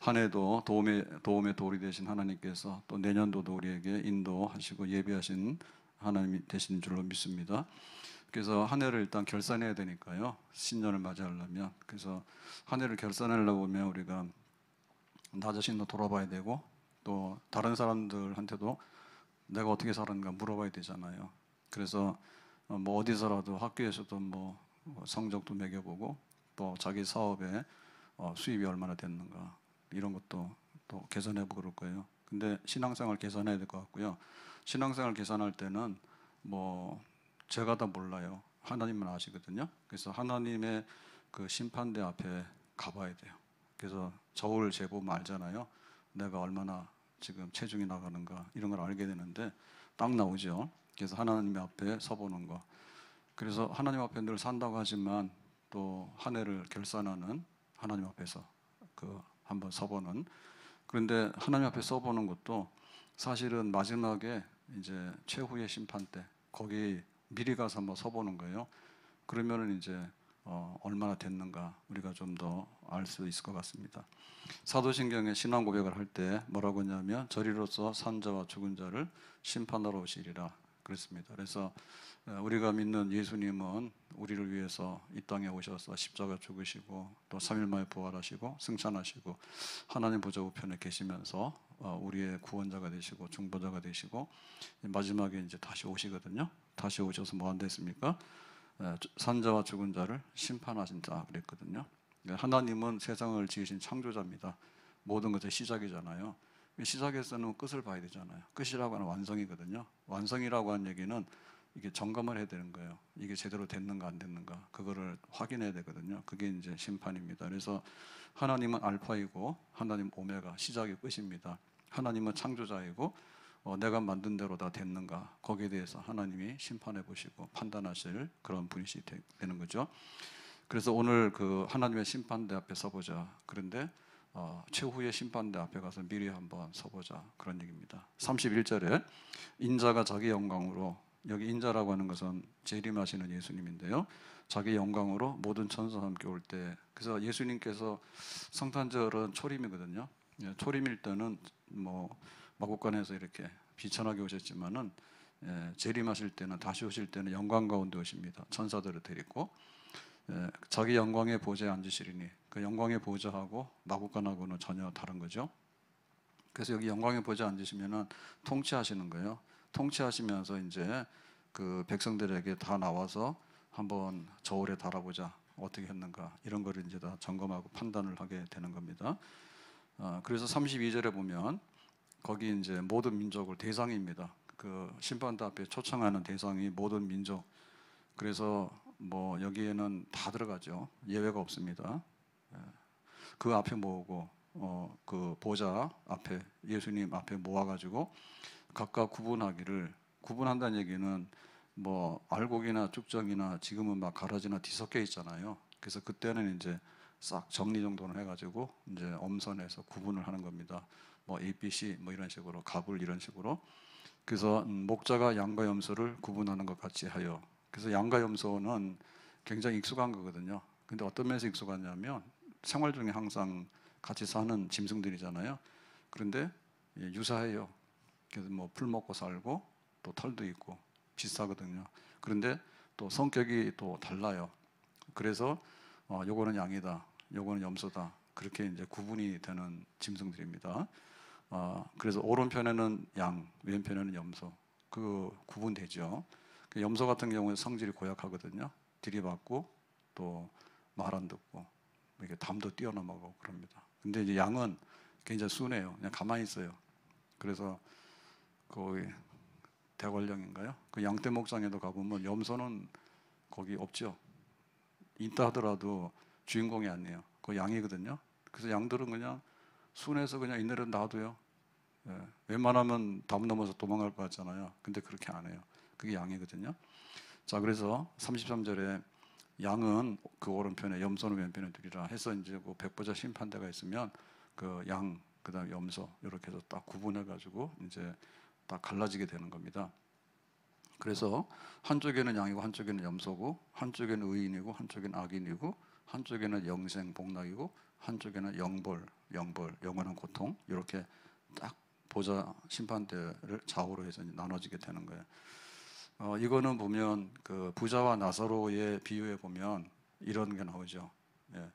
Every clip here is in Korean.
한 해도 도움의 돌이 되신 하나님께서 또 내년도도 우리에게 인도하시고 예비하신 하나님이 되신 줄로 믿습니다. 그래서 한 해를 일단 결산해야 되니까요. 신년을 맞이하려면. 그래서 한 해를 결산하려고 하면 우리가 나 자신도 돌아봐야 되고 또 다른 사람들한테도 내가 어떻게 살았는가 물어봐야 되잖아요. 그래서 뭐 어디서라도 학교에서도 뭐 성적도 매겨보고 또 자기 사업에 수입이 얼마나 됐는가 이런 것도 또 계산해보고 그럴 거예요. 근데 신앙생활 계산해야 될 것 같고요. 신앙생활 계산할 때는 뭐 제가 다 몰라요. 하나님만 아시거든요. 그래서 하나님의 그 심판대 앞에 가봐야 돼요. 그래서 저울 재보면 알잖아요. 내가 얼마나 지금 체중이 나가는가 이런 걸 알게 되는데 딱 나오죠. 그래서 하나님 앞에 서보는 거. 그래서 하나님 앞에 늘 산다고 하지만 또 한 해를 결산하는 하나님 앞에서 그 한번 서보는. 그런데 하나님 앞에 서보는 것도 사실은 마지막에 이제 최후의 심판 때 거기 미리 가서 한번 서보는 거예요. 그러면은 이제 얼마나 됐는가 우리가 좀 더 알 수 있을 것 같습니다. 사도신경에 신앙 고백을 할 때 뭐라고 했냐면 저리로서 산 자와 죽은 자를 심판하러 오시리라 그랬습니다. 그래서 우리가 믿는 예수님은 우리를 위해서 이 땅에 오셔서 십자가 죽으시고 또 3일 만에 부활하시고 승천하시고 하나님 보좌 우편에 계시면서 우리의 구원자가 되시고 중보자가 되시고 마지막에 이제 다시 오시거든요. 다시 오셔서 뭐 한다 했습니까? 산자와 죽은 자를 심판하신다 그랬거든요. 하나님은 세상을 지으신 창조자입니다. 모든 것의 시작이잖아요. 시작에서는 끝을 봐야 되잖아요. 끝이라고 하는 완성이거든요. 완성이라고 하는 얘기는 이게 점검을 해야 되는 거예요. 이게 제대로 됐는가 안 됐는가 그거를 확인해야 되거든요. 그게 이제 심판입니다. 그래서 하나님은 알파이고 하나님 오메가 시작이 끝입니다. 하나님은 창조자이고 내가 만든 대로 다 됐는가 거기에 대해서 하나님이 심판해 보시고 판단하실 그런 분이시 되는 거죠. 그래서 오늘 그 하나님의 심판대 앞에 서보자. 그런데 최후의 심판대 앞에 가서 미리 한번 서보자 그런 얘기입니다. 31절에 인자가 자기 영광으로, 여기 인자라고 하는 것은 재림하시는 예수님인데요, 자기 영광으로 모든 천사와 함께 올 때, 그래서 예수님께서 성탄절은 초림이거든요. 초림일 때는 뭐 마국간에서 이렇게 비천하게 오셨지만은 재림하실 때는, 다시 오실 때는 영광 가운데 오십니다. 천사들을 데리고 자기 영광의 보좌에 앉으시리니, 그 영광의 보좌하고 마국간하고는 전혀 다른 거죠. 그래서 여기 영광의 보좌에 앉으시면은 통치하시는 거예요. 통치하시면서 이제 그 백성들에게 다 나와서 한번 저울에 달아보자, 어떻게 했는가 이런 거를 이제 다 점검하고 판단을 하게 되는 겁니다. 그래서 32절에 보면 거기 이제 모든 민족을, 대상입니다. 그 심판대 앞에 초청하는 대상이 모든 민족. 그래서 뭐 여기에는 다 들어가죠. 예외가 없습니다. 그 앞에 모으고 그 보좌 앞에, 예수님 앞에 모아가지고 각각 구분하기를, 구분한다는 얘기는 뭐 알곡이나 쭉정이나 지금은 막 가라지나 뒤섞여 있잖아요. 그래서 그때는 이제 싹 정리 정돈을 해가지고 이제 엄선해서 구분을 하는 겁니다. 뭐 A, B, C 뭐 이런 식으로, 갑을 이런 식으로. 그래서 목자가 양과 염소를 구분하는 것 같이 하여. 그래서 양과 염소는 굉장히 익숙한 거거든요. 근데 어떤 면에서 익숙하냐면 생활 중에 항상 같이 사는 짐승들이잖아요. 그런데 유사해요. 그래서 뭐 풀 먹고 살고 또 털도 있고 비슷하거든요. 그런데 또 성격이 또 달라요. 그래서 요거는 양이다, 요거는 염소다, 그렇게 이제 구분이 되는 짐승들입니다. 그래서 오른편에는 양, 왼편에는 염소, 그 구분되죠. 그 염소 같은 경우는 성질이 고약하거든요. 들이받고 또 말 안 듣고 이렇게 담도 뛰어넘어가고 그럽니다. 근데 이제 양은 굉장히 순해요. 그냥 가만히 있어요. 그래서 거기 대관령인가요? 그 양떼 목장에도 가보면 염소는 거기 없죠. 있다 하더라도 주인공이 아니에요. 그 양이거든요. 그래서 양들은 그냥 순해서 그냥 있는 놔둬요. 웬만하면 담 넘어서 도망갈 것 같잖아요. 근데 그렇게 안 해요. 그게 양이거든요. 자, 그래서 33절에 양은 그 오른편에, 염소는 왼편에 두리라 해서 이제 그 백보자 심판대가 있으면 그 양, 그다음 염소 이렇게 해서 딱 구분해가지고 이제 딱 갈라지게 되는 겁니다. 그래서 한쪽에는 양이고 한쪽에는 염소고, 한쪽에는 의인이고 한쪽에는 악인이고, 한쪽에는 영생 복락이고 한쪽에는 영벌, 영원한 고통, 이렇게 딱 보좌 심판대를 좌우로 해서 나눠지게 되는 거예요. 이거는 보면 그 부자와 나사로의 비유에 보면 이런 게 나오죠. 예.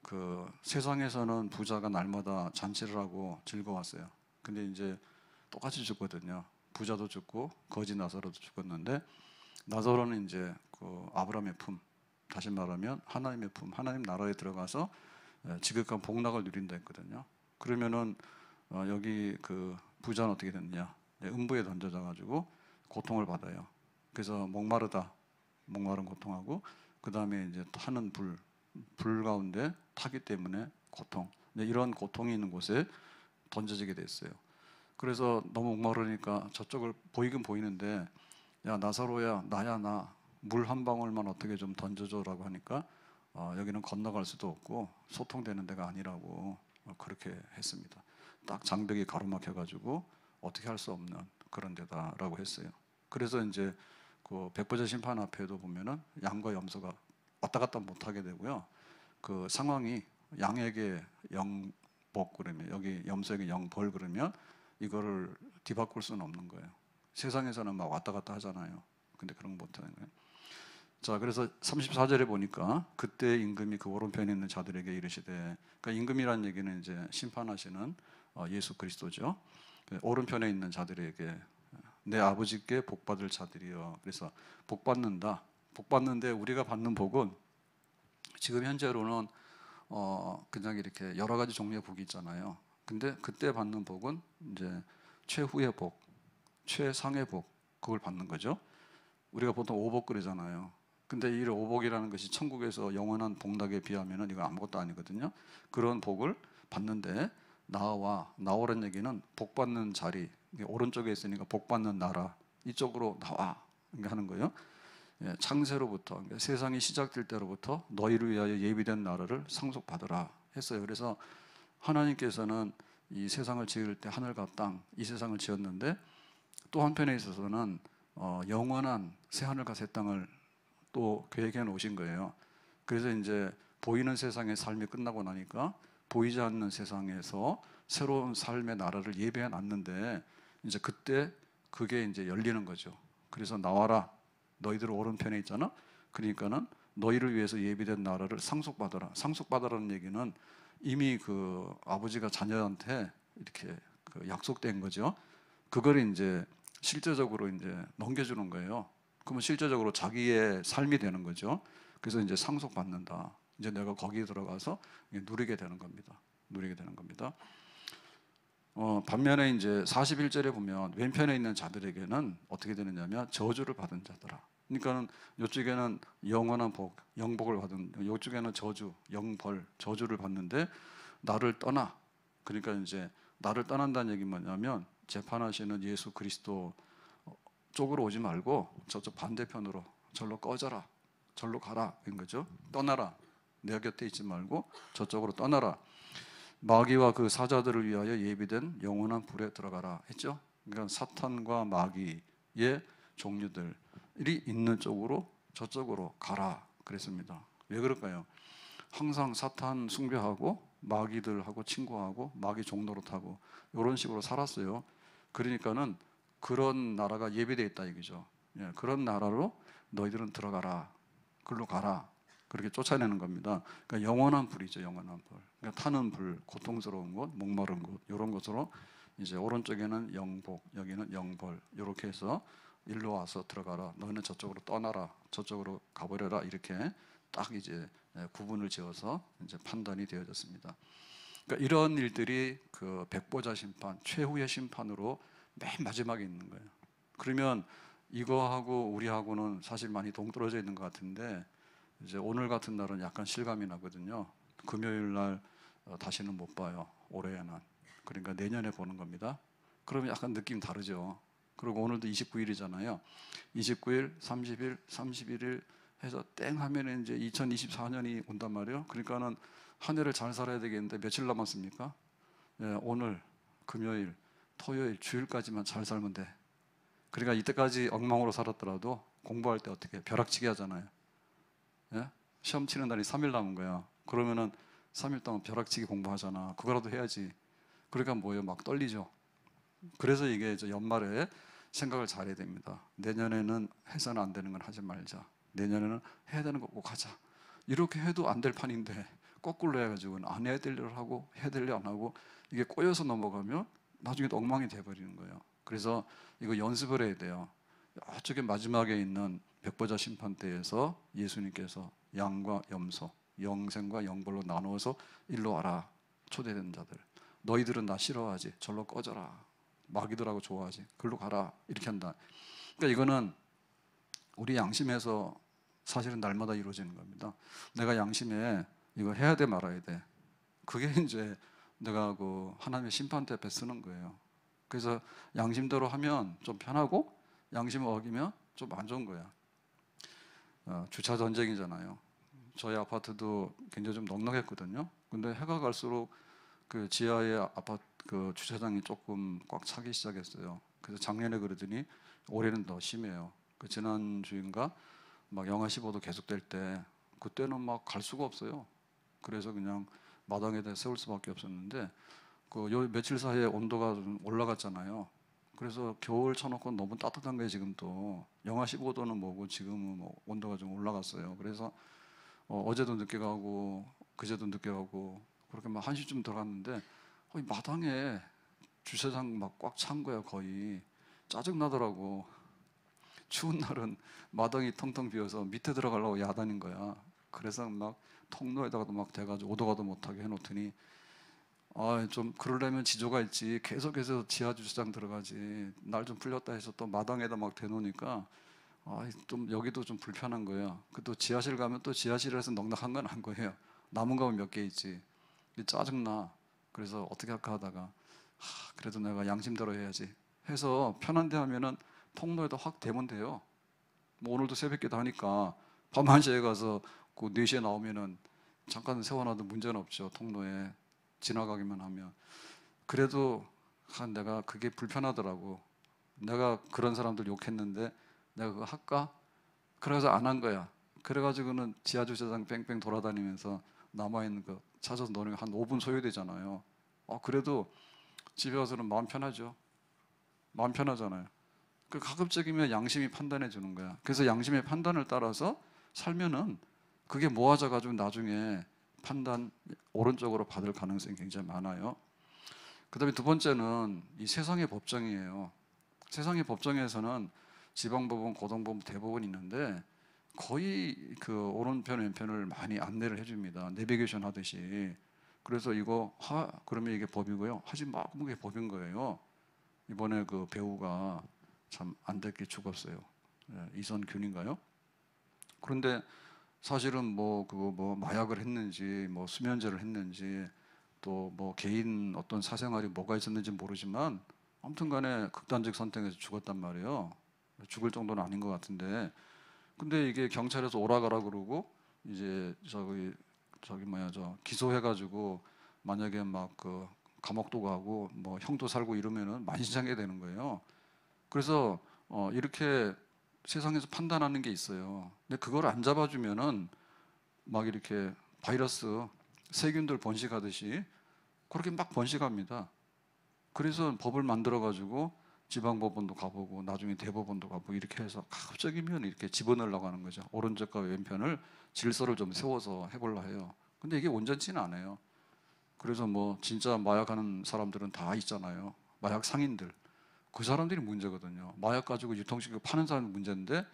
그 세상에서는 부자가 날마다 잔치를 하고 즐거웠어요. 근데 이제 똑같이 죽거든요. 부자도 죽고 거지 나사로도 죽었는데, 나사로는 이제 그 아브라함의 품, 다시 말하면 하나님의 품, 하나님 나라에 들어가서 지극한 복락을 누린다 했거든요. 그러면은 여기 그 부자는 어떻게 됐느냐? 음부에 던져져 가지고 고통을 받아요. 그래서 목마른 고통하고, 그 다음에 이제 타는 불 가운데 타기 때문에 고통, 이런 고통이 있는 곳에 던져지게 됐어요. 그래서 너무 목마르니까 저쪽을 보이긴 보이는데, 야 나사로야, 나야 나, 물 한 방울만 어떻게 좀 던져줘라고 하니까 여기는 건너갈 수도 없고 소통되는 데가 아니라고 그렇게 했습니다. 딱 장벽이 가로막혀가지고 어떻게 할 수 없는 그런 데다라고 했어요. 그래서 이제 그 백보자 심판 앞에도 보면은 양과 염소가 왔다 갔다 못하게 되고요. 그 상황이 양에게 영복 그러면, 여기 염소에게 영벌 그러면 이거를 뒤바꿀 수는 없는 거예요. 세상에서는 막 왔다 갔다 하잖아요. 근데 그런 거 못하는 거예요. 자, 그래서 34절에 보니까 그때 임금이 그 오른편에 있는 자들에게 이르시되, 그러니까 임금이라는 얘기는 이제 심판하시는 예수 그리스도죠. 오른편에 있는 자들에게 내 아버지께 복 받을 자들이여. 그래서 복 받는다. 복 받는데 우리가 받는 복은 지금 현재로는 그냥 이렇게 여러 가지 종류의 복이 있잖아요. 근데 그때 받는 복은 이제 최후의 복, 최상의 복, 그걸 받는 거죠. 우리가 보통 오복 그러잖아요. 근데 이 오복이라는 것이 천국에서 영원한 복락에 비하면 이거 아무것도 아니거든요. 그런 복을 받는데 나오라는 얘기는 복 받는 자리, 오른쪽에 있으니까 복 받는 나라, 이쪽으로 나와 하는 거예요. 창세로부터, 그러니까 세상이 시작될 때로부터 너희를 위하여 예비된 나라를 상속받으라 했어요. 그래서 하나님께서는 이 세상을 지을 때 하늘과 땅, 이 세상을 지었는데, 또 한편에 있어서는 영원한 새 하늘과 새 땅을 또 계획해 놓으신 거예요. 그래서 이제 보이는 세상의 삶이 끝나고 나니까 보이지 않는 세상에서 새로운 삶의 나라를 예배해 놨는데, 이제 그때 그게 이제 열리는 거죠. 그래서 나와라, 너희들 오른편에 있잖아. 그러니까는 너희를 위해서 예비된 나라를 상속받아라. 상속받아라는 얘기는 이미 그 아버지가 자녀한테 이렇게 그 약속된 거죠. 그걸 이제 실제적으로 이제 넘겨주는 거예요. 그러면 실제적으로 자기의 삶이 되는 거죠. 그래서 이제 상속받는다. 이제 내가 거기에 들어가서 누리게 되는 겁니다. 누리게 되는 겁니다. 반면에 이제 41절에 보면 왼편에 있는 자들에게는 어떻게 되느냐면 저주를 받은 자더라. 그러니까는 이쪽에는 영원한 복, 영복을 받은, 이쪽에는 저주, 영벌, 저주를 받는데 나를 떠나. 그러니까 이제 나를 떠난다는 얘기 뭐냐면 재판하시는 예수 그리스도 쪽으로 오지 말고 저쪽 반대편으로 절로 꺼져라, 절로 가라 이런 거죠. 떠나라. 내 곁에 있지 말고 저쪽으로 떠나라. 마귀와 그 사자들을 위하여 예비된 영원한 불에 들어가라 했죠. 그러니까 사탄과 마귀의 종류들이 있는 쪽으로, 저쪽으로 가라 그랬습니다. 왜 그럴까요? 항상 사탄 숭배하고 마귀들하고 친구하고 마귀 종노릇하고 이런 식으로 살았어요. 그러니까는 그런 나라가 예비되어 있다 이거죠. 그런 나라로 너희들은 들어가라, 글로 가라, 그렇게 쫓아내는 겁니다. 그러니까 영원한 불이죠, 영원한 불. 그러니까 타는 불, 고통스러운 곳, 목마른 곳, 이런 것으로 이제 오른쪽에는 영복, 여기는 영벌, 이렇게 해서 일로 와서 들어가라, 너희는 저쪽으로 떠나라, 저쪽으로 가버려라, 이렇게 딱 이제 구분을 지어서 이제 판단이 되어졌습니다. 그러니까 이런 일들이 그 백보자 심판, 최후의 심판으로 맨 마지막에 있는 거예요. 그러면 이거하고 우리하고는 사실 많이 동떨어져 있는 것 같은데, 이제 오늘 같은 날은 약간 실감이 나거든요. 금요일 날 다시는 못 봐요, 올해는. 그러니까 내년에 보는 겁니다. 그러면 약간 느낌 다르죠. 그리고 오늘도 29일이잖아요. 29일, 30일, 31일 해서 땡 하면 이제 2024년이 온단 말이에요. 그러니까는 한 해를 잘 살아야 되겠는데 며칠 남았습니까? 오늘, 금요일, 토요일, 주일까지만 잘 살면 돼. 그러니까 이때까지 엉망으로 살았더라도 공부할 때 어떻게 벼락치기 하잖아요. 예? 시험 치는 날이 3일 남은 거야. 그러면은 3일 동안 벼락치기 공부하잖아. 그거라도 해야지. 그러니까 뭐예요? 막 떨리죠. 그래서 이게 저 연말에 생각을 잘해야 됩니다. 내년에는 해서는 안 되는 건 하지 말자. 내년에는 해야 되는 거 꼭 하자. 이렇게 해도 안 될 판인데 거꾸로 해가지고는 안 해야 될 일을 하고 해야 될 일 안 하고 이게 꼬여서 넘어가면 나중에 또 엉망이 돼버리는 거예요. 그래서 이거 연습을 해야 돼요. 저쪽에 마지막에 있는 백보자 심판대에서 예수님께서 양과 염소, 영생과 영벌로 나누어서 일로 와라. 초대된 자들. 너희들은 나 싫어하지. 절로 꺼져라. 마귀들하고 좋아하지. 글로 가라. 이렇게 한다. 그러니까 이거는 우리 양심에서 사실은 날마다 이루어지는 겁니다. 내가 양심에 이거 해야 돼 말아야 돼. 그게 이제 내가 그 하나님의 심판대 앞에 쓰는 거예요. 그래서 양심대로 하면 좀 편하고 양심을 어기면 좀 안 좋은 거야. 주차 전쟁이잖아요. 저희 아파트도 굉장히 좀 넉넉했거든요. 근데 해가 갈수록 그 지하의 아파트 그 주차장이 조금 꽉 차기 시작했어요. 그래서 작년에 그러더니 올해는 더 심해요. 그 지난 주인가 막 영하 15도 계속될 때 그때는 막 갈 수가 없어요. 그래서 그냥 마당에다 세울 수밖에 없었는데 그 요 며칠 사이에 온도가 좀 올라갔잖아요. 그래서 겨울 쳐놓고 너무 따뜻한 거예요. 지금 또 영하 15도는 뭐고 지금은 뭐 온도가 좀 올라갔어요. 그래서 어제도 늦게 가고 그제도 늦게 가고 그렇게 막 1시쯤 들어갔는데 이 마당에 주차장 막 꽉 찬 거야. 거의 짜증 나더라고. 추운 날은 마당이 텅텅 비어서 밑에 들어가려고 야단인 거야. 그래서 막 통로에다가도 막 대가지고 오도 가도 못하게 해놓더니 좀 그러려면 지조가 있지. 계속해서 지하 주차장 들어가지. 날 좀 풀렸다 해서 또 마당에다 막 대놓으니까 좀 여기도 좀 불편한 거예요. 그 또 지하실 가면 또 지하실에서 넉넉한 건 안 거예요. 남은 거면 몇 개 있지. 짜증나. 그래서 어떻게 할까 하다가 그래도 내가 양심대로 해야지 해서 편한데 하면은 통로에다 확 대면 돼요. 뭐 오늘도 새벽기도 하니까 밤 1시에 가서 그 4시에 나오면은 잠깐 세워놔도 문제는 없죠. 통로에 지나가기만 하면. 그래도 내가 그게 불편하더라고. 내가 그런 사람들 욕했는데 내가 그거 할까? 그래서 안 한 거야. 그래가지고는 지하 주차장 뺑뺑 돌아다니면서 남아있는 거 찾아서 노는 한 5분 소요되잖아요. 그래도 집에 와서는 마음 편하죠. 마음 편하잖아요. 그 가급적이면 양심이 판단해 주는 거야. 그래서 양심의 판단을 따라서 살면은 그게 모아져 가지고 나중에 판단 오른쪽으로 받을 가능성이 굉장히 많아요. 그다음에 두 번째는 이 세상의 법정이에요. 세상의 법정에서는 지방법원, 고등법원, 대법원이 있는데 거의 그 오른편 왼편을 많이 안내를 해줍니다. 내비게이션 하듯이. 그래서 이거 그러면 이게 법이고요. 하지 마. 그러면 이게 법인 거예요. 이번에 그 배우가 참 안타깝게 죽었어요. 이선균인가요? 그런데 사실은 뭐 그거 뭐 마약을 했는지 뭐 수면제를 했는지 또 뭐 개인 어떤 사생활이 뭐가 있었는지 모르지만 아무튼간에 극단적 선택에서 죽었단 말이에요. 죽을 정도는 아닌 것 같은데 근데 이게 경찰에서 오라가라 그러고 이제 저기 뭐야 저 기소해가지고 만약에 막 그 감옥도 가고 뭐 형도 살고 이러면은 만신창이 되는 거예요. 그래서 이렇게 세상에서 판단하는 게 있어요. 근데 그걸 안 잡아주면은 막 이렇게 바이러스 세균들 번식하듯이 그렇게 막 번식합니다. 그래서 법을 만들어 가지고 지방법원도 가보고 나중에 대법원도 가보고 이렇게 해서 가급적이면 이렇게 집어넣으려고 하는 거죠. 오른쪽과 왼편을 질서를 좀 세워서 해보려 해요. 근데 이게 온전치는 않아요. 그래서 뭐 진짜 마약하는 사람들은 다 있잖아요. 마약 상인들. 그 사람들이 문제거든요. 마약 가지고 유통시키고 파는 사람이 문제인데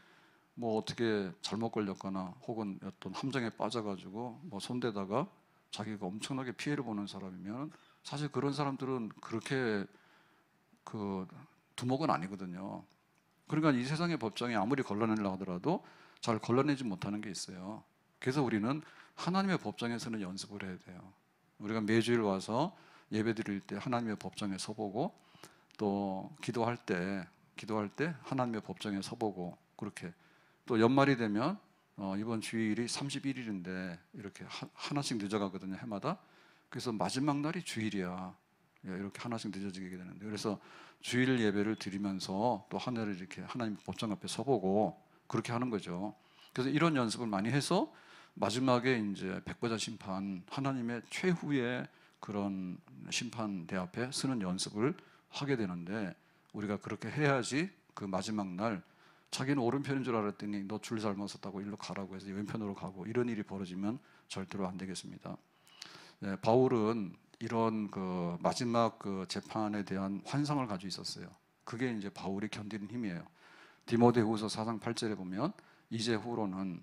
뭐 어떻게 잘못 걸렸거나 혹은 어떤 함정에 빠져가지고 뭐 손대다가 자기가 엄청나게 피해를 보는 사람이면 사실 그런 사람들은 그렇게 그 두목은 아니거든요. 그러니까 이 세상의 법정에 아무리 걸러내려고 하더라도 잘 걸러내지 못하는 게 있어요. 그래서 우리는 하나님의 법정에서는 연습을 해야 돼요. 우리가 매주일 와서 예배 드릴 때 하나님의 법정에 서보고 또 기도할 때 하나님의 법정에 서보고 그렇게 또 연말이 되면 이번 주일이 31일인데 이렇게 하나씩 늦어가거든요. 해마다. 그래서 마지막 날이 주일이야. 이렇게 하나씩 늦어지게 되는데 그래서 주일 예배를 드리면서 또 한 해를 이렇게 하나님 법정 앞에 서보고 그렇게 하는 거죠. 그래서 이런 연습을 많이 해서 마지막에 이제 백보자 심판, 하나님의 최후의 그런 심판대 앞에 서는 연습을 하게 되는데, 우리가 그렇게 해야지 그 마지막 날 자기는 오른편인 줄 알았더니 너 줄 잘못 섰다고 일로 가라고 해서 왼편으로 가고, 이런 일이 벌어지면 절대로 안 되겠습니다. 네, 바울은 이런 그 마지막 그 재판에 대한 환상을 가지고 있었어요. 그게 이제 바울이 견디는 힘이에요. 디모데후서 4장 8절에 보면 이제 후로는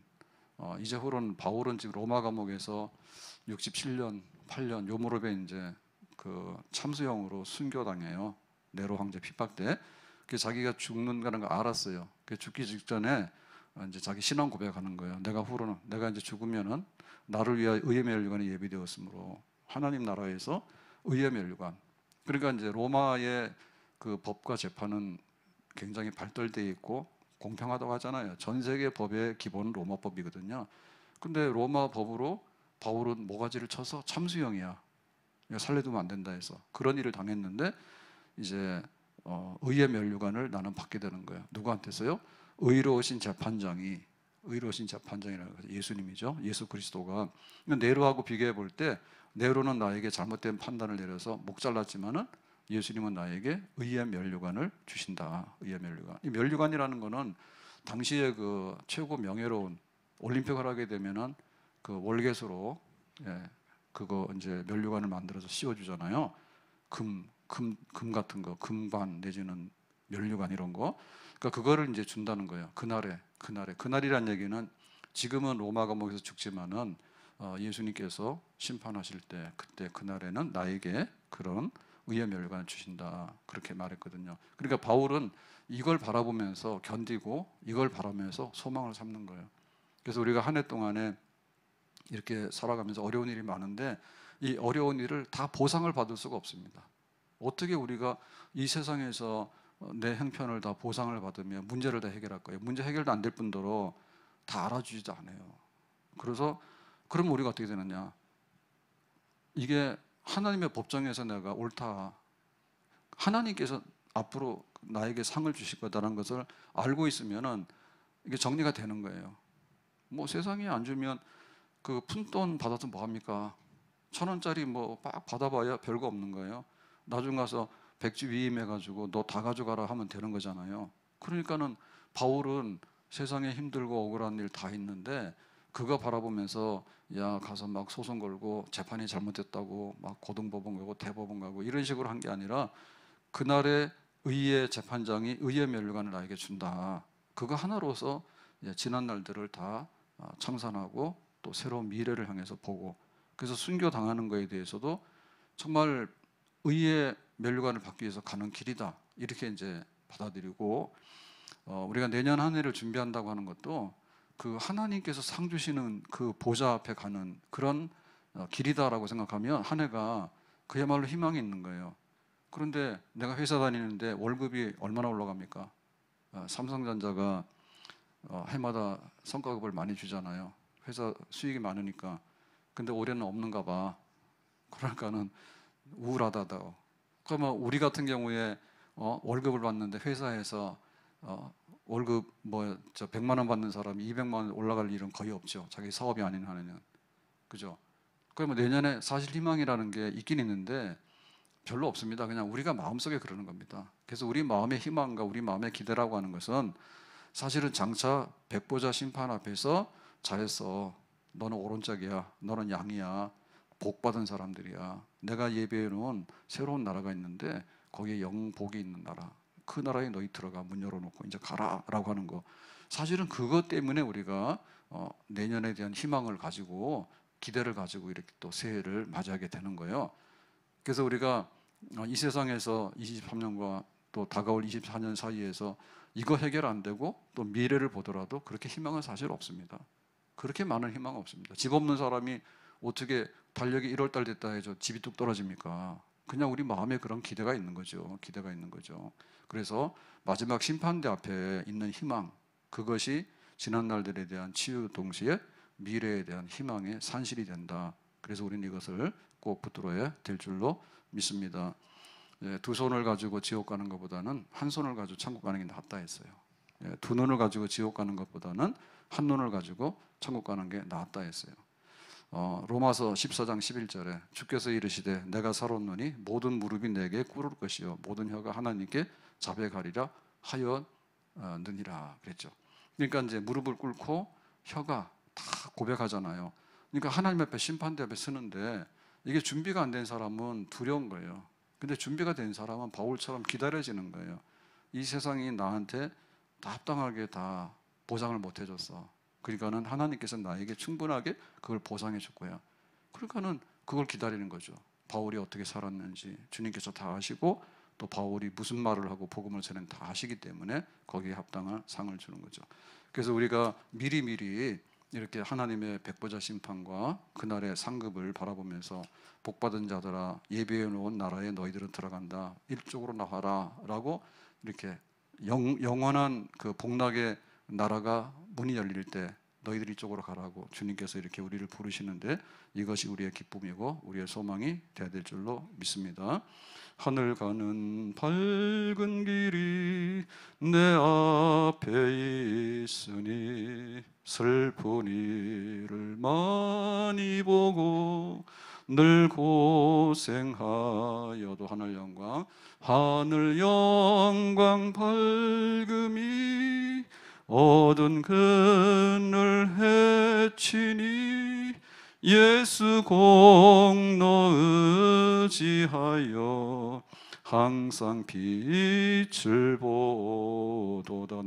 바울은 지금 로마 감옥에서 67년 8년 요 무렵에 이제 그 참수형으로 순교당해요. 네로 황제 핍박 때. 그 자기가 죽는다는 걸 알았어요. 그 죽기 직전에 이제 자기 신앙 고백하는 거예요. 내가 이제 죽으면은 나를 위하여 의의 면류관이 예비되었으므로, 하나님 나라에서 의의 면류관. 그러니까 이제 로마의 그 법과 재판은 굉장히 발달되어 있고 공평하다고 하잖아요. 전 세계 법의 기본은 로마법이거든요. 근데 로마 법으로 바울은 모가지를 쳐서 참수형이야. 살려두면 안 된다 해서 그런 일을 당했는데, 이제 의의 면류관을 나는 받게 되는 거예요. 누구한테서요? 의로우신 재판장이라고 해서 예수님이죠. 예수 그리스도가. 네로하고 비교해 볼 때 네로는 나에게 잘못된 판단을 내려서 목 잘랐지만은 예수님은 나에게 의의 면류관을 주신다. 의의 면류관. 이 면류관이라는 거는 당시에 그 최고 명예로운, 올림픽을 하게 되면은 그 월계수로, 그거 이제 면류관을 만들어서 씌워주잖아요. 금 같은 거, 금관 내지는 면류관 이런 거. 그러니까 그거를 이제 준다는 거예요. 그날이란 얘기는 지금은 로마 감옥에서 죽지만은 예수님께서 심판하실 때, 그때 그날에는 나에게 그런 의의 면류관을 주신다, 그렇게 말했거든요. 그러니까 바울은 이걸 바라보면서 견디고 이걸 바라면서 소망을 삼는 거예요. 그래서 우리가 한 해 동안에 이렇게 살아가면서 어려운 일이 많은데, 이 어려운 일을 다 보상을 받을 수가 없습니다. 어떻게 우리가 이 세상에서 내 형편을 다 보상을 받으며 문제를 다 해결할 거예요? 문제 해결도 안 될 뿐더러 다 알아주지도 않아요. 그래서 그러면 우리가 어떻게 되느냐? 이게 하나님의 법정에서 내가 옳다, 하나님께서 앞으로 나에게 상을 주실 거다라는 것을 알고 있으면은 이게 정리가 되는 거예요. 뭐 세상에 안 주면 그 푼돈 받아서 뭐 합니까? 1,000원짜리 뭐 막 받아봐야 별거 없는 거예요. 나중 가서 백지 위임해가지고 너 다 가져가라 하면 되는 거잖아요. 그러니까는 바울은 세상에 힘들고 억울한 일 다 있는데 그거 바라보면서 야 가서 막 소송 걸고 재판이 잘못됐다고 막 고등법원 가고 대법원 가고 이런 식으로 한 게 아니라, 그날의 의의 재판장이 의의 면류관을 나에게 준다. 그거 하나로서 지난 날들을 다 청산하고 또 새로운 미래를 향해서 보고, 그래서 순교 당하는 거에 대해서도 정말 의의 면류관을 받기 위해서 가는 길이다, 이렇게 이제 받아들이고, 우리가 내년 한 해를 준비한다고 하는 것도 그 하나님께서 상 주시는 그 보좌 앞에 가는 그런 길이다라고 생각하면 한 해가 그야말로 희망이 있는 거예요. 그런데 내가 회사 다니는데 월급이 얼마나 올라갑니까? 삼성전자가 해마다 성과급을 많이 주잖아요. 회사 수익이 많으니까. 근데 올해는 없는가 봐. 그러니까는 우울하다고. 그러면 우리 같은 경우에 월급을 받는데 회사에서 월급 뭐 저 100만 원 받는 사람이 200만 원 올라갈 일은 거의 없죠. 자기 사업이 아닌 한에는. 그죠? 그러면 내년에 사실 희망이라는 게 있긴 있는데 별로 없습니다. 그냥 우리가 마음속에 그러는 겁니다. 그래서 우리 마음의 희망과 우리 마음의 기대라고 하는 것은 사실은 장차 백보자 심판 앞에서 잘했어, 너는 오른쪽이야, 너는 양이야, 복받은 사람들이야, 내가 예비해 놓은 새로운 나라가 있는데 거기에 영복이 있는 나라, 그 나라에 너희 들어가, 문 열어놓고 이제 가라 라고 하는 거. 사실은 그것 때문에 우리가 내년에 대한 희망을 가지고 기대를 가지고 이렇게 또 새해를 맞이하게 되는 거예요. 그래서 우리가 이 세상에서 23년과 또 다가올 24년 사이에서 이거 해결 안 되고 또 미래를 보더라도 그렇게 희망은 사실 없습니다. 그렇게 많은 희망은 없습니다. 집 없는 사람이 어떻게 달력이 1월 달 됐다 해서 집이 뚝 떨어집니까? 그냥 우리 마음에 그런 기대가 있는 거죠. 기대가 있는 거죠. 그래서 마지막 심판대 앞에 있는 희망, 그것이 지난 날들에 대한 치유 동시에 미래에 대한 희망의 산실이 된다. 그래서 우리는 이것을 꼭 붙들어야 될 줄로 믿습니다. 두 손을 가지고 지옥 가는 것보다는 한 손을 가지고 천국 가는 게 낫다 했어요. 두 눈을 가지고 지옥 가는 것보다는 한눈을 가지고 천국 가는 게 낫다 했어요. 로마서 14장 11절에 주께서 이르시되 내가 살았노니 모든 무릎이 내게 꿇을 것이요 모든 혀가 하나님께 자백하리라 하였느니라 그랬죠. 그러니까 이제 무릎을 꿇고 혀가 다 고백하잖아요. 그러니까 하나님 앞에 심판대 앞에 서는데 이게 준비가 안 된 사람은 두려운 거예요. 근데 준비가 된 사람은 바울처럼 기다려지는 거예요. 이 세상이 나한테 다 합당하게 다 보상을 못 해줬어. 그러니까는 하나님께서 나에게 충분하게 그걸 보상해 줄 거야. 그러니까는 그걸 기다리는 거죠. 바울이 어떻게 살았는지 주님께서 다 아시고 또 바울이 무슨 말을 하고 복음을 전하는 다 아시기 때문에 거기에 합당한 상을 주는 거죠. 그래서 우리가 미리미리 이렇게 하나님의 백보자 심판과 그날의 상급을 바라보면서 복받은 자들아 예비해 놓은 나라에 너희들은 들어간다. 이쪽으로 나와라 라고 이렇게 영원한 그 복락의 나라가 문이 열릴 때 너희들 이쪽으로 가라고 주님께서 이렇게 우리를 부르시는데 이것이 우리의 기쁨이고 우리의 소망이 되어야 될 줄로 믿습니다. 하늘 가는 밝은 길이 내 앞에 있으니 슬픈 일을 많이 보고 늘 고생하여도 하늘 영광 밝음이 어두운 그늘 헤치니 예수 공로 의지하여 항상 빛을 보도다.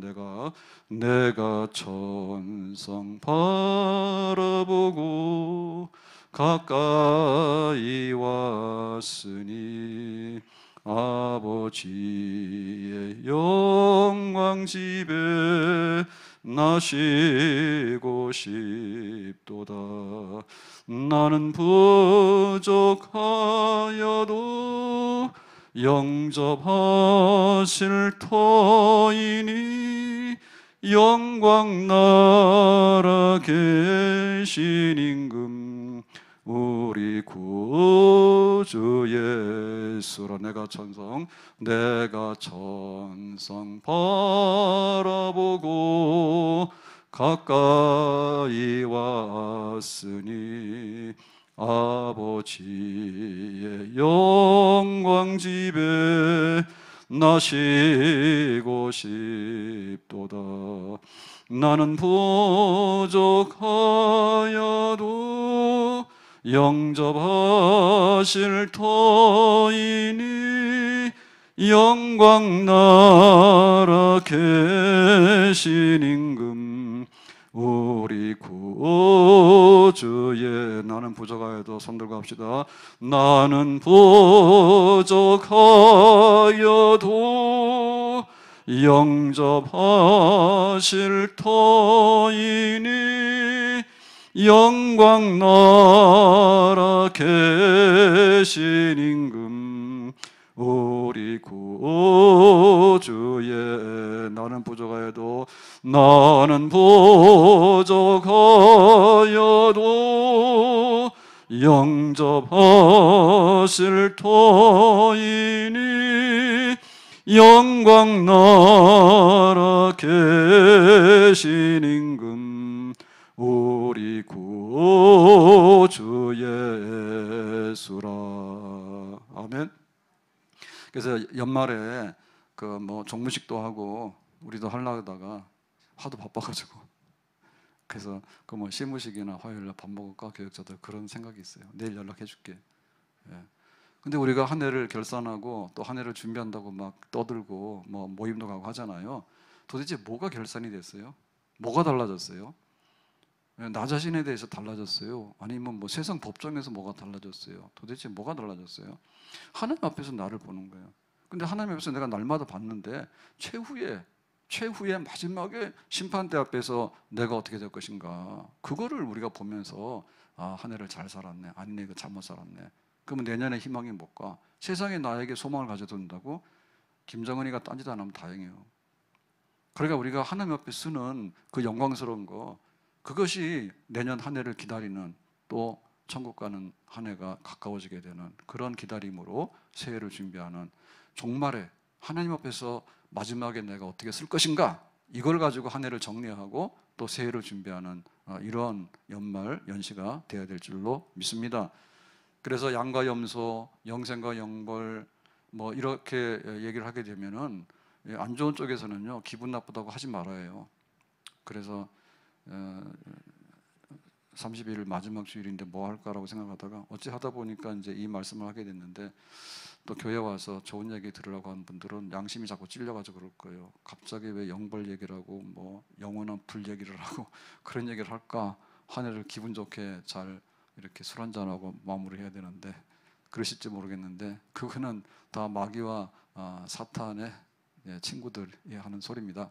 내가 천성 바라보고 가까이 왔으니 아버지의 영광 집에 나 쉬고 싶도다. 나는 부족하여도 영접하실 터이니 영광 나라 계신 임금 우리 구주 예수라. 내가 천성 바라보고 가까이 왔으니 아버지의 영광 집에 나 쉬고 싶도다. 나는 부족하여도 영접하실 터이니 영광 나라 계신 임금 우리 구주의. 나는 부족하여도 손들고 합시다. 나는 부족하여도 영접하실 터이니 영광 나라 계신 임금 우리 구주의. 나는 부족하여도 영접하실 터이니 영광 나라 계신 임금 우리 구주 예수라. 아멘. 그래서 연말에 그 뭐 종무식도 하고 우리도 하려다가 하도 바빠가지고 그래서 그 뭐 시무식이나 화요일날 밥 먹을까 교역자들 그런 생각이 있어요. 내일 연락해줄게. 예. 근데 우리가 한 해를 결산하고 또 한 해를 준비한다고 막 떠들고 뭐 모임도 가고 하잖아요. 도대체 뭐가 결산이 됐어요? 뭐가 달라졌어요? 나 자신에 대해서 달라졌어요? 아니면 뭐 세상 법정에서 뭐가 달라졌어요? 도대체 뭐가 달라졌어요? 하나님 앞에서 나를 보는 거예요. 근데 하나님 앞에서 내가 날마다 봤는데 최후의 마지막에 심판대 앞에서 내가 어떻게 될 것인가, 그거를 우리가 보면서 한 해를 잘 살았네, 아니네 이거 잘못 살았네. 그러면 내년에 희망이 뭘까? 세상에 나에게 소망을 가져둔다고 김정은이가 딴짓 안 하면 다행이에요. 그러니까 우리가 하나님 앞에 쓰는 그 영광스러운 거, 그것이 내년 한 해를 기다리는, 또 천국 가는 한 해가 가까워지게 되는 그런 기다림으로 새해를 준비하는, 종말에 하나님 앞에서 마지막에 내가 어떻게 쓸 것인가, 이걸 가지고 한 해를 정리하고 또 새해를 준비하는 이런 연말 연시가 되어야 될 줄로 믿습니다. 그래서 양과 염소, 영생과 영벌 뭐 이렇게 얘기를 하게 되면은 안 좋은 쪽에서는요 기분 나쁘다고 하지 말아요. 그래서 30일 마지막 주일인데 뭐 할까라고 생각하다가 어찌 하다 보니까 이제 이 말씀을 하게 됐는데, 또 교회 와서 좋은 얘기 들으려고 하는 분들은 양심이 자꾸 찔려가지고 그럴 거예요. 갑자기 왜 영벌 얘기를 하고 뭐 영원한 불 얘기를 하고 그런 얘기를 할까? 한 해를 기분 좋게 잘 이렇게 술 한잔하고 마무리해야 되는데 그러실지 모르겠는데, 그거는 다 마귀와 사탄의 친구들이 하는 소리입니다.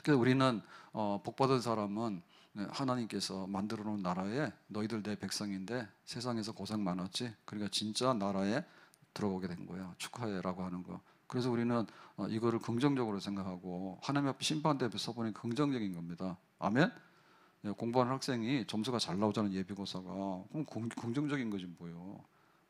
그래서 우리는 복받은 사람은 하나님께서 만들어 놓은 나라에 너희들 내 백성인데 세상에서 고생 많았지, 그러니까 진짜 나라에 들어오게 된 거야. 축하해라고 하는 거. 그래서 우리는 이거를 긍정적으로 생각하고 하나님 앞에 심판대 앞에 서보니 긍정적인 겁니다. 아멘? 공부하는 학생이 점수가 잘 나오자는 예비고사가 그럼 긍정적인 거지 뭐예요.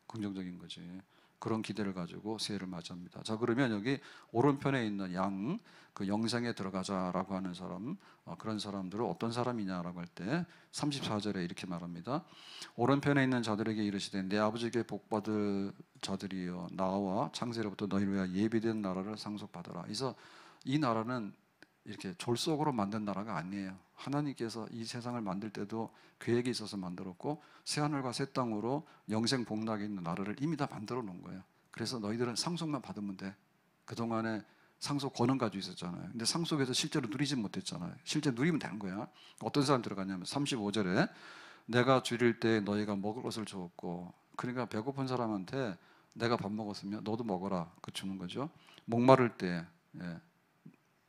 긍정적인 거지. 그런 기대를 가지고 새해를 맞이합니다. 자, 그러면 여기 오른편에 있는 양, 그 영생에 들어가자라고 하는 사람, 그런 사람들은 어떤 사람이냐라고 할 때 34절에 이렇게 말합니다. 오른편에 있는 자들에게 이르시되 내 아버지께 복받을 자들이여 나와 창세로부터 너희를 위하여 예비된 나라를 상속받아라. 그래서 이 나라는 이렇게 졸속으로 만든 나라가 아니에요. 하나님께서 이 세상을 만들 때도 계획이 있어서 만들었고 새하늘과 새 땅으로 영생 복락이 있는 나라를 이미 다 만들어 놓은 거예요. 그래서 너희들은 상속만 받으면 돼. 그동안에 상속 권한 가지고 있었잖아요. 근데 상속에서 실제로 누리지 못했잖아요. 실제 누리면 되는 거야. 어떤 사람 들어가냐면 35절에 내가 줄일 때 너희가 먹을 것을 주었고, 그러니까 배고픈 사람한테 내가 밥 먹었으면 너도 먹어라 그 주는 거죠. 목마를 때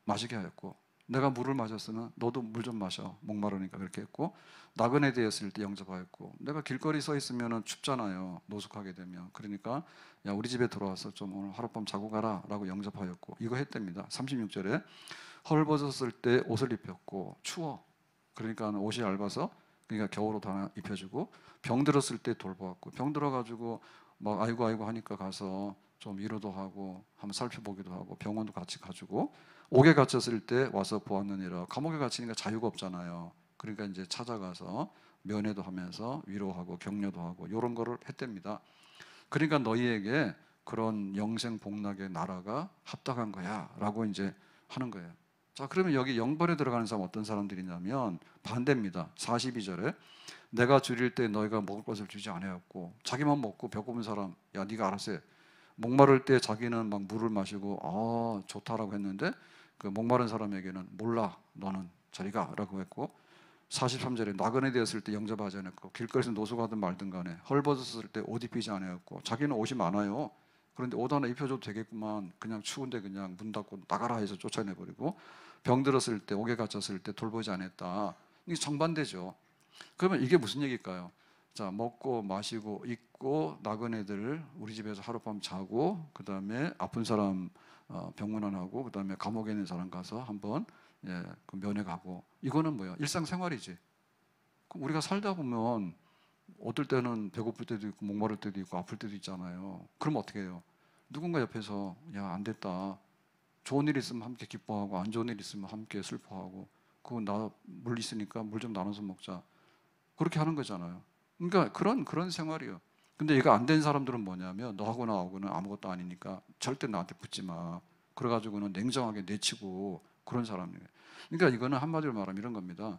마시게 하였고, 내가 물을 마셨으면 너도 물 좀 마셔 목마르니까 그렇게 했고, 나그네 되었을 때 영접하였고, 내가 길거리 서 있으면 춥잖아요 노숙하게 되면. 그러니까 야 우리 집에 들어와서 좀 오늘 하룻밤 자고 가라 라고 영접하였고, 이거 했답니다. 36절에 헐벗었을 때 옷을 입혔고, 추워 그러니까 옷이 얇아서 그러니까 겨울옷 하나 입혀주고, 병 들었을 때 돌보았고, 병 들어가지고 막 아이고 하니까 가서 좀 위로도 하고 한번 살펴보기도 하고 병원도 같이 가지고, 옥에 갇혔을 때 와서 보았느니라. 감옥에 갇히니까 자유가 없잖아요. 그러니까 이제 찾아가서 면회도 하면서 위로하고 격려도 하고 이런 거를 했답니다. 그러니까 너희에게 그런 영생 복락의 나라가 합당한 거야 라고 이제 하는 거예요. 자, 그러면 여기 영벌에 들어가는 사람 어떤 사람들이냐면 반대입니다. 42절에 내가 줄일 때 너희가 먹을 것을 주지 않았고, 자기만 먹고 배고픈 사람 야 네가 알아서 해. 목마를 때 자기는 막 물을 마시고 좋다라고 했는데 그 목마른 사람에게는 몰라 너는 저리 가라고 했고, 43절에 나그네 되었을 때 영접하지 않았고, 길거리에서 노숙하든 말든 간에 헐벗었을 때 옷 입히지 않았고, 자기는 옷이 많아요. 그런데 옷 하나 입혀줘도 되겠구만, 그냥 추운데 그냥 문 닫고 나가라 해서 쫓아내버리고, 병 들었을 때 옥에 갇혔을 때 돌보지 않았다. 이게 정반대죠. 그러면 이게 무슨 얘기일까요? 자, 먹고 마시고 입고 나그네들 우리 집에서 하룻밤 자고, 그 다음에 아픈 사람 병문안하고, 그 다음에 감옥에 있는 사람 가서 한번 그 면회 가고, 이거는 뭐야? 일상생활이지. 우리가 살다 보면 어떨 때는 배고플 때도 있고 목마를 때도 있고 아플 때도 있잖아요. 그럼 어떻게 해요? 누군가 옆에서 야 안 됐다, 좋은 일 있으면 함께 기뻐하고 안 좋은 일 있으면 함께 슬퍼하고, 그거 나 물 있으니까 물 좀 나눠서 먹자, 그렇게 하는 거잖아요. 그러니까 그런 생활이에요. 근데 이거 안 된 사람들은 뭐냐면 너하고 나하고는 아무것도 아니니까 절대 나한테 붙지 마, 그래가지고는 냉정하게 내치고 그런 사람이에요. 그러니까 이거는 한마디로 말하면 이런 겁니다.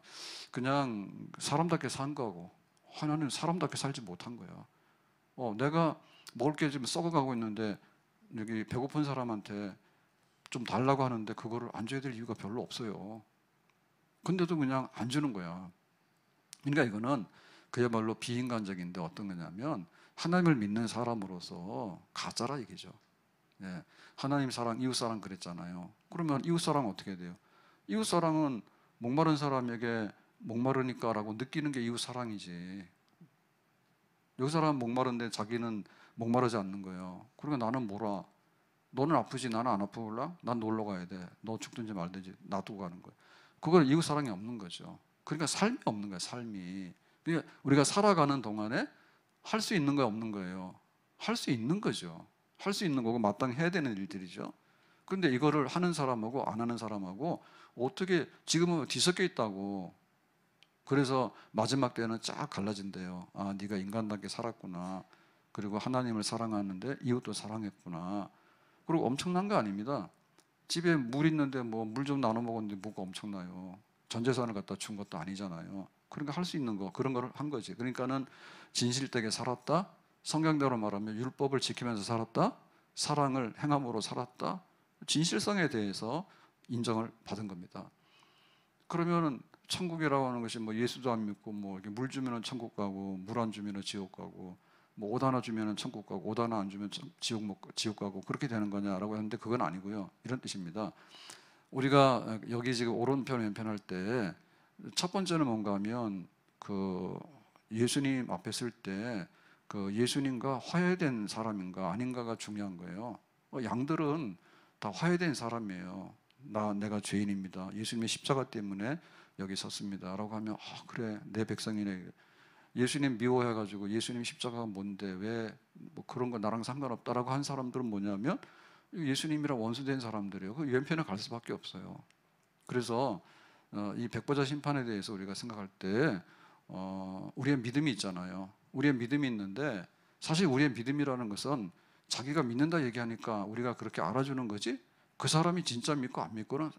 그냥 사람답게 산 거고, 하나는 사람답게 살지 못한 거야. 내가 먹을 게 지금 썩어가고 있는데 여기 배고픈 사람한테 좀 달라고 하는데 그거를 안 줘야 될 이유가 별로 없어요. 근데도 그냥 안 주는 거야. 그러니까 이거는 그야말로 비인간적인데 어떤 거냐면 하나님을 믿는 사람으로서 가짜라 얘기죠. 하나님 사랑, 이웃 사랑 그랬잖아요. 그러면 이웃 사랑 어떻게 돼요? 이웃 사랑은 목마른 사람에게 목마르니까라고 느끼는 게 이웃 사랑이지. 여기 사람은 목마른데 자기는 목마르지 않는 거예요. 그러니까 나는 뭐라? 너는 아프지 나는 안 아프몰라? 난 놀러 가야 돼. 너 죽든지 말든지 놔두고 가는 거예요. 그걸 이웃 사랑이 없는 거죠. 그러니까 삶이 없는 거예요. 삶이. 그러니까 우리가 살아가는 동안에 할 수 있는 거야 없는 거예요? 할 수 있는 거죠. 할 수 있는 거고 마땅히 해야 되는 일들이죠. 근데 이거를 하는 사람하고 안 하는 사람하고 어떻게 지금은 뒤섞여 있다고. 그래서 마지막 때는 쫙 갈라진대요. 아, 네가 인간답게 살았구나. 그리고 하나님을 사랑하는데 이웃도 사랑했구나. 그리고 엄청난 거 아닙니다. 집에 물 있는데 뭐 물 좀 나눠 먹었는데 뭐가 엄청나요. 전 재산을 갖다 준 것도 아니잖아요. 그러니까 할 수 있는 거 그런 걸 한 거지. 그러니까는 진실되게 살았다. 성경대로 말하면 율법을 지키면서 살았다. 사랑을 행함으로 살았다. 진실성에 대해서 인정을 받은 겁니다. 그러면은 천국이라고 하는 것이 뭐 예수도 안 믿고 뭐 물 주면은 천국 가고 물 안 주면은 지옥 가고 뭐 옷 하나 주면은 천국 가고 옷 하나 안 주면 지옥 가고 그렇게 되는 거냐라고 했는데 그건 아니고요. 이런 뜻입니다. 우리가 여기 지금 오른편 왼편 할 때 첫 번째는 뭔가 하면 그 예수님 앞에 쓸 때 그 예수님과 화해된 사람인가 아닌가가 중요한 거예요. 양들은 다 화해된 사람이에요. 내가 죄인입니다. 예수님의 십자가 때문에 여기 섰습니다. 라고 하면 그래 내 백성이네. 예수님 미워해가지고 예수님 십자가가 뭔데 왜 뭐 그런 거 나랑 상관없다라고 한 사람들은 뭐냐면 예수님이랑 원수된 사람들이에요. 그 왼편에 갈 수밖에 없어요. 그래서 이 백보자 심판에 대해서 우리가 생각할 때 우리의 믿음이 있잖아요. 우리의 믿음이 있는데 사실 우리의 믿음이라는 것은 자기가 믿는다 얘기하니까 우리가 그렇게 알아주는 거지 그 사람이 진짜 믿고 안 믿고는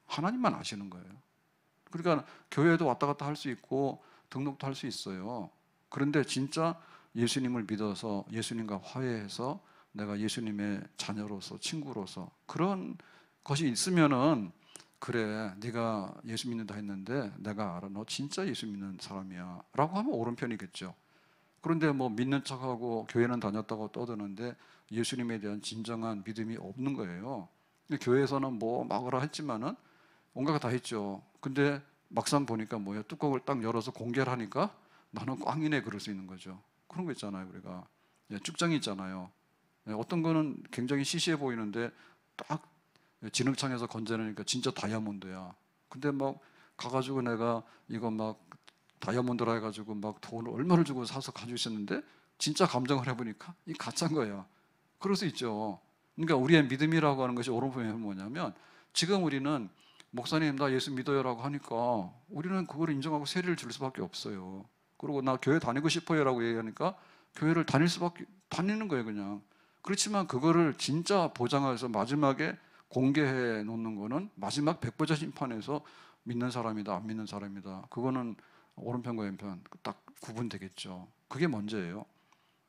하나님만 아시는 거예요. 그러니까 교회도 왔다 갔다 할 수 있고 등록도 할 수 있어요. 그런데 진짜 예수님을 믿어서 예수님과 화해해서 내가 예수님의 자녀로서 친구로서 그런 것이 있으면은 그래 네가 예수 믿는다 했는데 내가 알아 너 진짜 예수 믿는 사람이야 라고 하면 오른편이겠죠. 그런데 뭐 믿는 척하고 교회는 다녔다고 떠드는데 예수님에 대한 진정한 믿음이 없는 거예요. 교회에서는 뭐 막으라 했지만은 온갖 거 다 했죠. 근데 막상 보니까 뭐예요? 뚜껑을 딱 열어서 공개를 하니까 나는 꽝이네 그럴 수 있는 거죠. 그런 거 있잖아요. 우리가 쭉정이 있잖아요. 어떤 거는 굉장히 시시해 보이는데 딱 진흙창에서 건져내니까 진짜 다이아몬드야. 근데 막 가가지고 내가 이거 막 다이아몬드라 해가지고 막 돈을 얼마를 주고 사서 가지고 있었는데 진짜 감정을 해보니까 이 가짜인 거예요. 그럴 수 있죠. 그러니까 우리의 믿음이라고 하는 것이 오른편에 뭐냐면 지금 우리는 목사님 나 예수 믿어요라고 하니까 우리는 그걸 인정하고 세례를 줄 수밖에 없어요. 그리고 나 교회 다니고 싶어요라고 얘기하니까 교회를 다니는 거예요 그냥. 그렇지만 그거를 진짜 보장해서 마지막에 공개해 놓는 거는 마지막 백보자 심판에서 믿는 사람이다 안 믿는 사람이다. 그거는 오른편과 왼편 딱 구분되겠죠. 그게 먼저예요.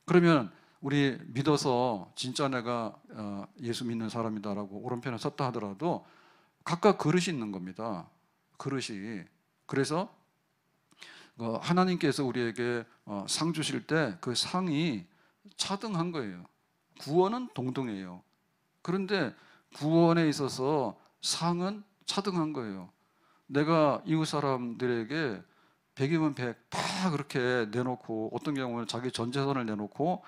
그러면 우리 믿어서 진짜 내가 예수 믿는 사람이다라고 오른편에 섰다 하더라도 각각 그릇이 있는 겁니다. 그릇이. 그래서 하나님께서 우리에게 상 주실 때 그 상이 차등한 거예요. 구원은 동등해요. 그런데 구원에 있어서 상은 차등한 거예요. 내가 이웃 사람들에게 100이면 100 다 그렇게 내놓고 어떤 경우는 자기 전 재산을 내놓고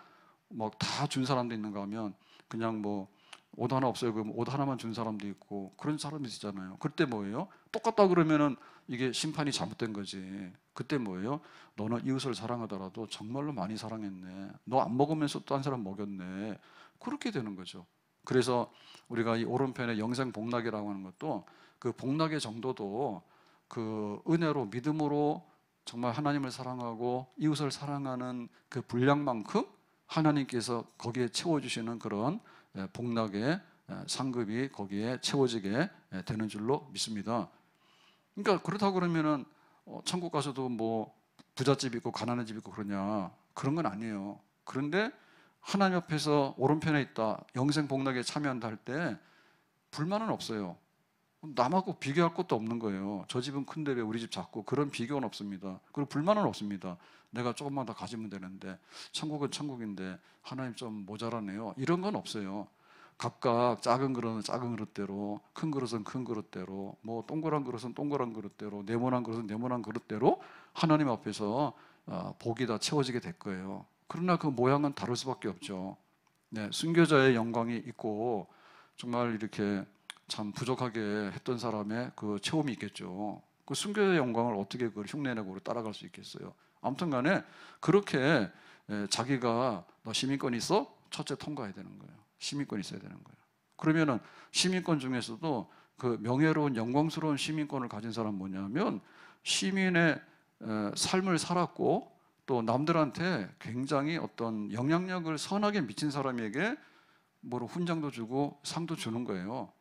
막 다 준 사람도 있는가 하면 그냥 뭐 옷 하나 없어요. 그럼 옷 하나만 준 사람도 있고 그런 사람이 있잖아요. 그때 뭐예요? 똑같다 그러면은 이게 심판이 잘못된 거지. 그때 뭐예요? 너는 이웃을 사랑하더라도 정말로 많이 사랑했네. 너 안 먹으면서 또 한 사람 먹였네. 그렇게 되는 거죠. 그래서 우리가 이 오른편에 영생 복락이라고 하는 것도 그 복락의 정도도 그 은혜로 믿음으로 정말 하나님을 사랑하고 이웃을 사랑하는 그 분량만큼 하나님께서 거기에 채워주시는 그런 복락의 상급이 거기에 채워지게 되는 줄로 믿습니다. 그러니까 그렇다고 그러면은 천국 가서도 뭐 부잣집 있고 가난한 집 있고 그러냐 그런 건 아니에요. 그런데 하나님 앞에서 오른편에 있다 영생 복락에 참여한다 할 때 불만은 없어요. 남하고 비교할 것도 없는 거예요. 저 집은 큰데 왜 우리 집 작고 그런 비교는 없습니다. 그리고 불만은 없습니다. 내가 조금만 더 가지면 되는데 천국은 천국인데 하나님 좀 모자라네요. 이런 건 없어요. 각각 작은 그릇은 작은 그릇대로 큰 그릇은 큰 그릇대로 뭐 동그란 그릇은 동그란 그릇대로 네모난 그릇은 네모난 그릇대로 하나님 앞에서 복이 다 채워지게 될 거예요. 그러나 그 모양은 다를 수밖에 없죠. 네, 순교자의 영광이 있고 정말 이렇게 참 부족하게 했던 사람의 그 체험이 있겠죠. 그 순교의 영광을 어떻게 그걸 흉내내고 따라갈 수 있겠어요. 아무튼 간에 그렇게 자기가 너 시민권 있어? 첫째 통과해야 되는 거예요. 시민권이 있어야 되는 거예요. 그러면은 시민권 중에서도 그 명예로운 영광스러운 시민권을 가진 사람 뭐냐면 시민의 삶을 살았고 또 남들한테 굉장히 어떤 영향력을 선하게 미친 사람에게 뭐로 훈장도 주고 상도 주는 거예요.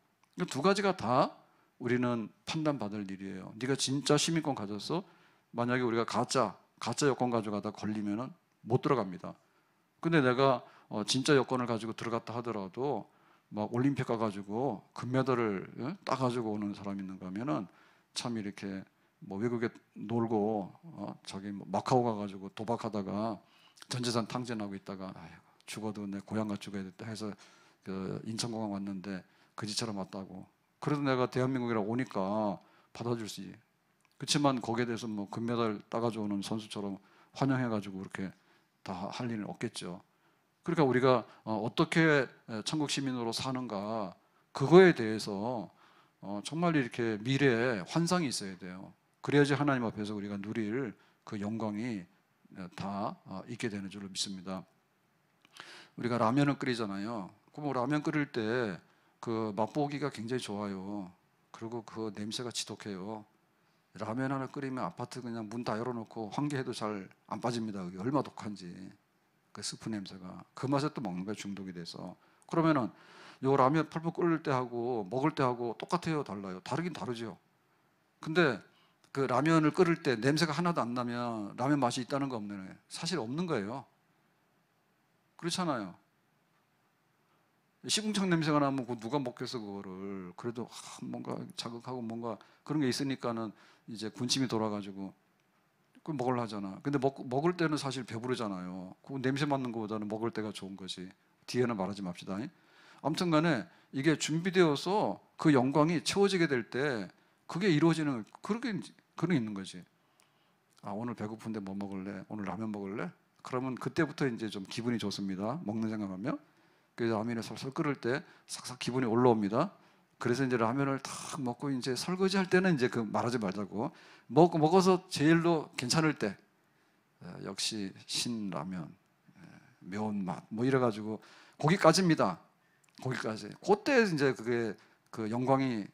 두 가지가 다 우리는 판단받을 일이에요. 네가 진짜 시민권 가졌어? 만약에 우리가 가짜 여권 가져가다 걸리면은 못 들어갑니다. 근데 내가 진짜 여권을 가지고 들어갔다 하더라도 막 올림픽 가가지고 금메달을 따가지고 오는 사람이 있는가 하면은 참 이렇게 뭐 외국에 놀고 저기 뭐 마카오 가가지고 도박하다가 전재산 탕진하고 있다가 아이고, 죽어도 내 고향 가 죽어야겠다 해서 그 인천공항 왔는데 그지처럼 왔다고. 그래도 내가 대한민국이라 오니까 받아줄지. 그렇지만 거기에 대해서 뭐 금메달 따가지고 오는 선수처럼 환영해가지고 그렇게 다 할 일은 없겠죠. 그러니까 우리가 어떻게 천국 시민으로 사는가 그거에 대해서 정말 이렇게 미래에 환상이 있어야 돼요. 그래야지 하나님 앞에서 우리가 누릴 그 영광이 다 있게 되는 줄로 믿습니다. 우리가 라면을 끓이잖아요. 그럼 라면 끓일 때 그 맛보기가 굉장히 좋아요. 그리고 그 냄새가 지독해요. 라면 하나 끓이면 아파트 그냥 문 다 열어놓고 환기해도 잘 안 빠집니다. 그게 얼마나 독한지. 그 스프 냄새가. 그 맛에 또 먹는 거예요. 중독이 돼서. 그러면은 요 라면 펄펄 끓일 때 하고 먹을 때 하고 똑같아요? 달라요? 다르긴 다르죠. 근데 그 라면을 끓일 때 냄새가 하나도 안 나면 라면 맛이 있다는 거 없는 거예요. 사실 없는 거예요. 그렇잖아요. 시궁창 냄새가 나면 누가 먹겠어 그거를. 그래도 뭔가 자극하고 뭔가 그런 게 있으니까는 이제 군침이 돌아가지고 그걸 먹으려 하잖아. 근데 먹을 때는 사실 배부르잖아요. 그 냄새 맡는 것보다는 먹을 때가 좋은 거지. 뒤에는 말하지 맙시다. 아무튼 간에 이게 준비되어서 그 영광이 채워지게 될 때 그게 이루어지는 그런 있는 거지. 아, 오늘 배고픈데 뭐 먹을래? 오늘 라면 먹을래? 그러면 그때부터 이제 좀 기분이 좋습니다. 먹는 생각하면. 그래서 라면을 설설 끓을 때 싹싹 기분이 올라옵니다. 그래서 이제 라면을 탁 먹고 이제 설거지 할 때는 이제 그 말하지 말자고 먹어서 제일로 괜찮을 때 역시 신라면 매운맛 뭐 이래가지고 거기까지입니다. 거기까지. 그때 이제 그게 그 영광이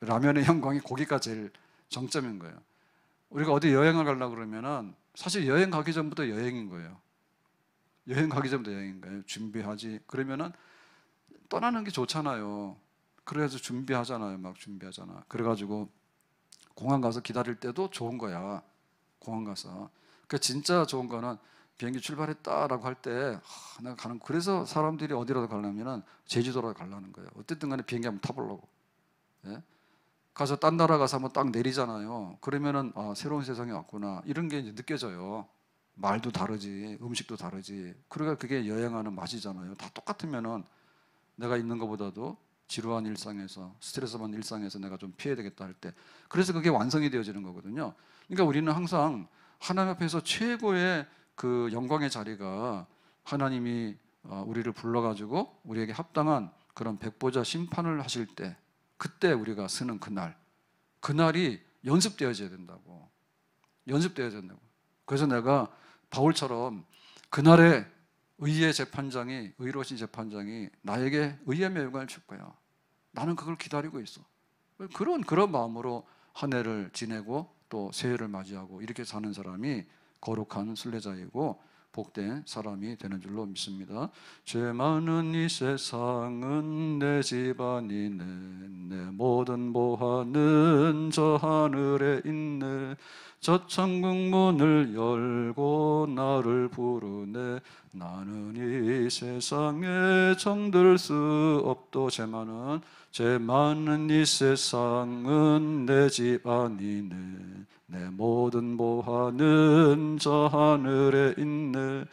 라면의 영광이 거기가 제일 정점인 거예요. 우리가 어디 여행을 가려고 그러면은 사실 여행 가기 전부터 여행인 거예요. 여행 가기 전부터 여행인 거예요. 준비하지. 그러면은 떠나는 게 좋잖아요. 그래서 준비하잖아요. 막 준비하잖아. 그래가지고 공항 가서 기다릴 때도 좋은 거야. 공항 가서. 그 진짜 좋은 거는 비행기 출발했다라고 할 때 내가 가는. 그래서 사람들이 어디라도 가려면은 제주도라도 가려는 거예요. 어쨌든 간에 비행기 한번 타보려고. 예? 가서 딴 나라 가서 한번 딱 내리잖아요. 그러면은 새로운 세상에 왔구나. 이런 게 이제 느껴져요. 말도 다르지, 음식도 다르지. 그러니까 그게 여행하는 맛이잖아요. 다 똑같으면은 내가 있는 것보다도 지루한 일상에서 스트레스 받는 일상에서 내가 좀 피해야 되겠다 할 때 그래서 그게 완성이 되어지는 거거든요. 그러니까 우리는 항상 하나님 앞에서 최고의 그 영광의 자리가 하나님이 우리를 불러가지고 우리에게 합당한 그런 백보자 심판을 하실 때 그때 우리가 쓰는 그날이 연습되어져야 된다고. 연습되어져야 된다고. 그래서 내가 바울처럼 그날에 의의 재판장이 의로우신 재판장이 나에게 의의 명령을 줄 거야. 나는 그걸 기다리고 있어. 그런 마음으로 한 해를 지내고 또 새해를 맞이하고 이렇게 사는 사람이 거룩한 순례자이고 복된 사람이 되는 줄로 믿습니다. 죄 많은 이 세상은 내 집안이네. 내 모든 보화는 저 하늘에 있네. 저 천국 문을 열고 나를 부르네. 나는 이 세상에 정들 수 없도 죄 많은 이 세상은 내 집 아니네. 내 모든 보화는 저 하늘에 있네.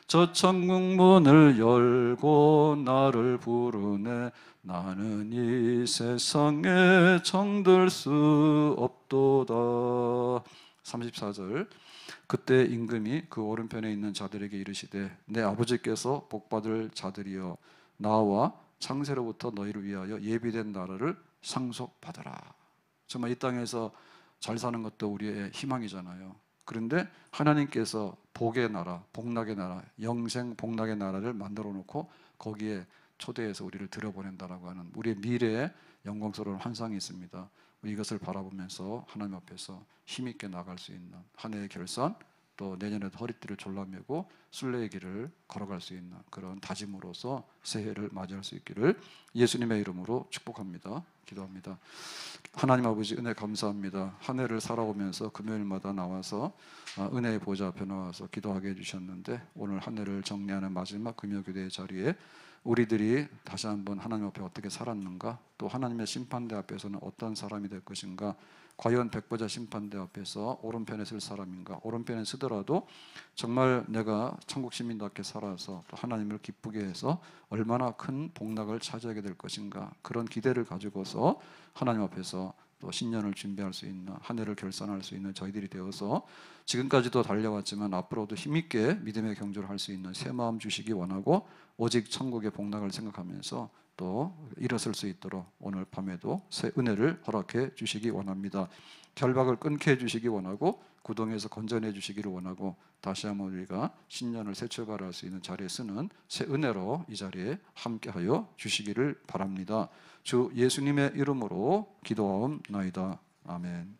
저 천국 문을 열고 나를 부르네. 나는 이 세상에 정들 수 없도다. 34절. 그때 임금이 그 오른편에 있는 자들에게 이르시되 내 아버지께서 복받을 자들이여 나와 창세로부터 너희를 위하여 예비된 나라를 상속받으라. 정말 이 땅에서 잘 사는 것도 우리의 희망이잖아요. 그런데 하나님께서 복의 나라, 복락의 나라, 영생 복락의 나라를 만들어 놓고 거기에 초대해서 우리를 들여보낸다라고 하는 우리의 미래의 영광스러운 환상이 있습니다. 이것을 바라보면서 하나님 앞에서 힘있게 나갈 수 있는 한 해의 결산, 또 내년에도 허리띠를 졸라매고 순례의 길을 걸어갈 수 있는 그런 다짐으로서 새해를 맞이할 수 있기를 예수님의 이름으로 축복합니다. 기도합니다. 하나님 아버지, 은혜 감사합니다. 한 해를 살아오면서 금요일마다 나와서 은혜의 보좌 앞에 나와서 기도하게 해주셨는데, 오늘 한 해를 정리하는 마지막 금요기도의 자리에 우리들이 다시 한번 하나님 앞에 어떻게 살았는가, 또 하나님의 심판대 앞에서는 어떤 사람이 될 것인가, 과연 백보자 심판대 앞에서 오른편에 쓸 사람인가, 오른편에 쓰더라도 정말 내가 천국 시민답게 살아서 또 하나님을 기쁘게 해서 얼마나 큰 복락을 차지하게 될 것인가, 그런 기대를 가지고서 하나님 앞에서 또 신년을 준비할 수 있는, 한 해를 결산할 수 있는 저희들이 되어서 지금까지도 달려왔지만 앞으로도 힘있게 믿음의 경주를 할 수 있는 새 마음 주시기 원하고, 오직 천국의 복락을 생각하면서 또 일어설 수 있도록 오늘 밤에도 새 은혜를 허락해 주시기 원합니다. 결박을 끊게 해주시기 원하고, 구덩이에서 건져내 주시기를 원하고, 다시 한번 우리가 신년을 새 출발할 수 있는 자리에 쓰는 새 은혜로 이 자리에 함께하여 주시기를 바랍니다. 주 예수님의 이름으로 기도하옵나이다. 아멘.